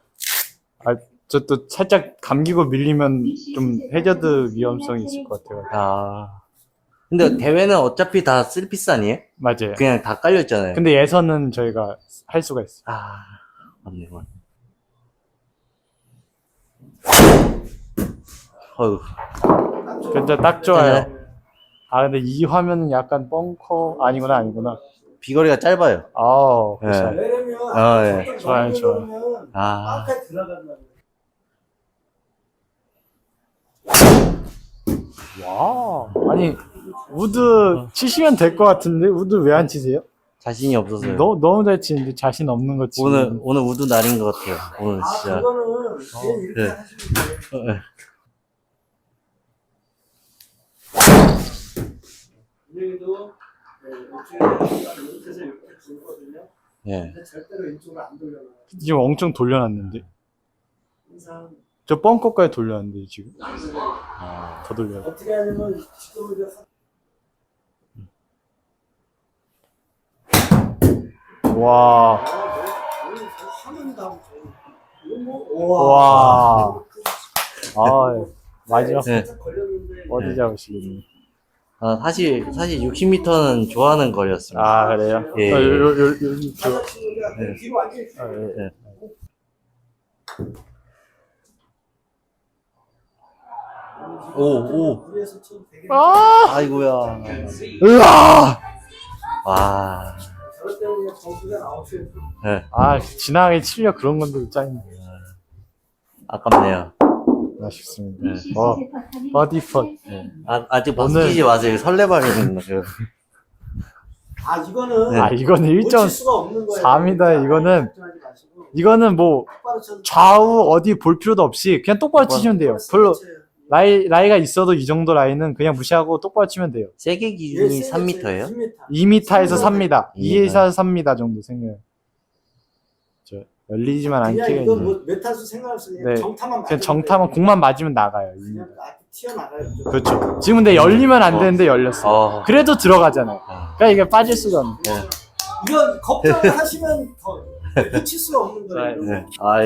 아, 저 또 살짝 감기고 밀리면 좀 해저드 위험성이 있을 것 같아요. 아. 근데 대회는 어차피 다 3피스 아니에요? 맞아요. 그냥 다 깔려있잖아요. 근데 예선은 저희가 할 수가 있어요. 맞네, 맞네. 어휴. 근데 딱 좋아요. 아, 근데 이 화면은 약간 벙커, 아니구나. 비거리가 짧아요. 아우, 네. 굿샷. 왜냐면 아, 예. 좋아요. 아. 빵까지 들어간다는 와. 아니, 우드 치시면 될 것 같은데, 우드 왜 안 치세요? 자신이 없어서요. 너무 잘 치는데 자신 없는 거 치고. 오늘 우드 날인 것 같아요. 오늘 아, 진짜. 그거는 그냥 이렇게 네. 하시면 돼요. 네. 분명히도 이쪽에서 이렇게 돌거든요. 예. 근데 절대로 이쪽으로 안 돌려놔요. 지금 엄청 돌려놨는데. 항상 저 벙커까지 돌렸는데, 지금. 아. 더 돌려야 돼. 어떻게 하냐면 지금 우리가 와. 하면 다 뭐, 와. 아, 마지막 네. 살짝 걸렸는데 어디 잡으시겠네. 사실 60m는 좋아하는 거리였습니다. 아, 그래요? 예. 살짝 치니까 네. 뒤로 완전히 네. 오. 위에서 치면 되게 아이고야. 으아! 와. 저럴 때는 그냥 점수가 나오셔야 네. 아, 지나가게 치려 그런 건데 짜증나. 아깝네요. 아쉽습니다. 네. 버디 펀. 아직 오늘- 벗기지 마세요. 설레발이는 그. 아 이거는 네. 아, 이거는 못 칠 수가 없는 거예요. 1.4입니다. 이거는 걱정하지 마시고 이거는 뭐 똑바로 쳐서 좌우 어디 볼 필요도 없이 그냥 똑바로 치시면 돼요. 별로 라이가 있어도 이 정도 라인은 그냥 무시하고 똑바로 치면 돼요. 세계 기준이 3m예요? 2m에서 3m, 2m. 2에서 3m 정도 생겨요. 저 열리지만 그냥 않게 이건 뭐 메타수 생각없이 네. 정타만 그냥 정타만 공만 맞으면 나가요. 그냥 앞에 튀어나가요. 그렇죠. 지금 근데 열리면 안 되는데 열렸어요. 그래도 들어가잖아요. 그러니까 이게 빠질 수가 없는. 이건 걱정을 하시면 더 놓칠 수가 없는 거예요. 네. 아,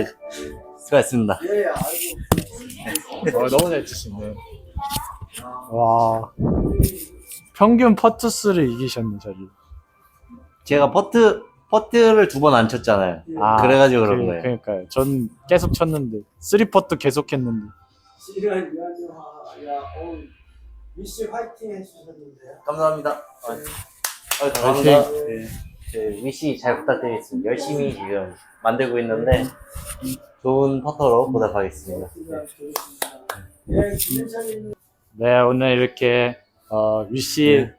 수고하셨습니다. 예, 아이고. 너무 잘 치시네. 와. 평균 퍼트 수를 이기셨네, 저기. 제가 퍼트를 2번 안 쳤잖아요. 그래가지고 그런 거예요. 그러니까요. 전 계속 쳤는데 3퍼트 계속 했는데. 시간 미안해요. 야, 미씨 화이팅 해주셨는데요. 감사합니다. 화이팅. 네. 위시 잘 부탁드리겠습니다. 열심히 지금 만들고 있는데 좋은 퍼터로 보답하겠습니다. 예, 김현찬님. 네, 오늘 이렇게 위시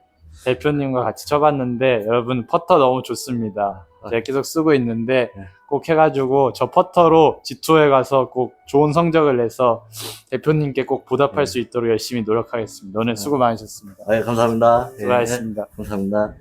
대표님과 같이 쳐봤는데 여러분 퍼터 너무 좋습니다. 제가 계속 쓰고 있는데 꼭 해가지고 저 퍼터로 G2에 가서 꼭 좋은 성적을 내서 대표님께 꼭 보답할 수 있도록 열심히 노력하겠습니다. 오늘 수고 많으셨습니다. 감사합니다. 수고하셨습니다. 감사합니다.